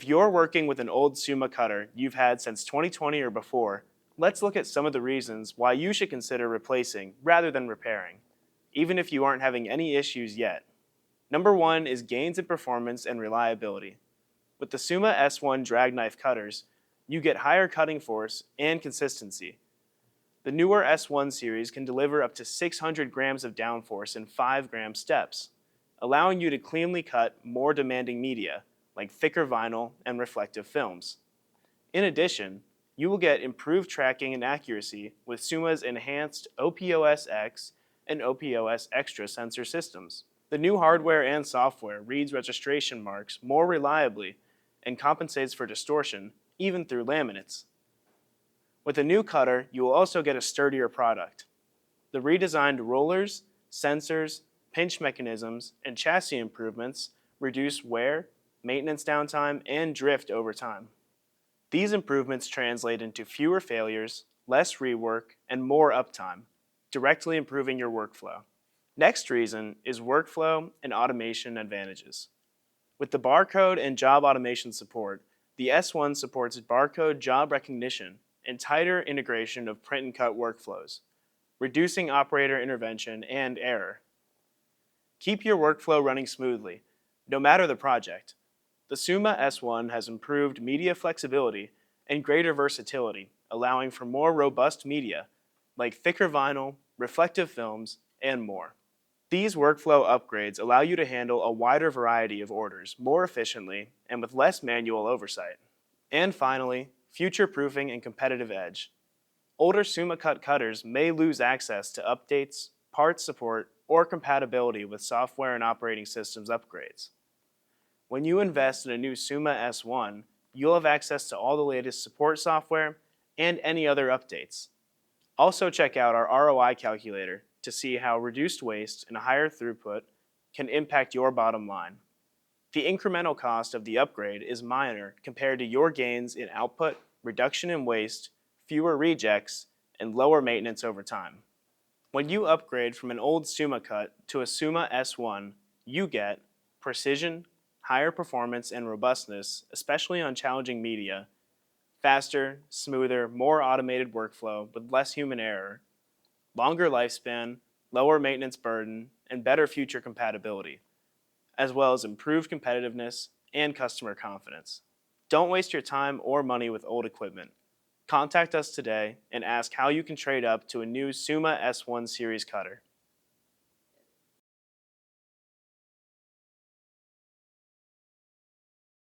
If you're working with an old Summa cutter you've had since 2020 or before, let's look at some of the reasons why you should consider replacing rather than repairing, even if you aren't having any issues yet. Number one is gains in performance and reliability. With the Summa S1 drag knife cutters, you get higher cutting force and consistency. The newer S1 series can deliver up to 600 grams of downforce in 5-gram steps, allowing you to cleanly cut more demanding media, like thicker vinyl and reflective films. In addition, you will get improved tracking and accuracy with Summa's enhanced OPOS X and OPOS Extra sensor systems. The new hardware and software reads registration marks more reliably and compensates for distortion, even through laminates. With a new cutter, you will also get a sturdier product. The redesigned rollers, sensors, pinch mechanisms, and chassis improvements reduce wear, maintenance downtime, and drift over time. These improvements translate into fewer failures, less rework, and more uptime, directly improving your workflow. Next reason is workflow and automation advantages. With the barcode and job automation support, the S1 supports barcode job recognition and tighter integration of print and cut workflows, reducing operator intervention and error. Keep your workflow running smoothly, no matter the project. The Summa S1 has improved media flexibility and greater versatility, allowing for more robust media, like thicker vinyl, reflective films, and more. These workflow upgrades allow you to handle a wider variety of orders more efficiently and with less manual oversight. And finally, future-proofing and competitive edge. Older SummaCut cutters may lose access to updates, parts support, or compatibility with software and operating systems upgrades. When you invest in a new Summa S1, you'll have access to all the latest support software and any other updates. Also check out our ROI calculator to see how reduced waste and higher throughput can impact your bottom line. The incremental cost of the upgrade is minor compared to your gains in output, reduction in waste, fewer rejects, and lower maintenance over time. When you upgrade from an old SummaCut to a Summa S1, you get precision, higher performance and robustness, especially on challenging media, faster, smoother, more automated workflow with less human error, longer lifespan, lower maintenance burden, and better future compatibility, as well as improved competitiveness and customer confidence. Don't waste your time or money with old equipment. Contact us today and ask how you can trade up to a new Summa S1 Series cutter.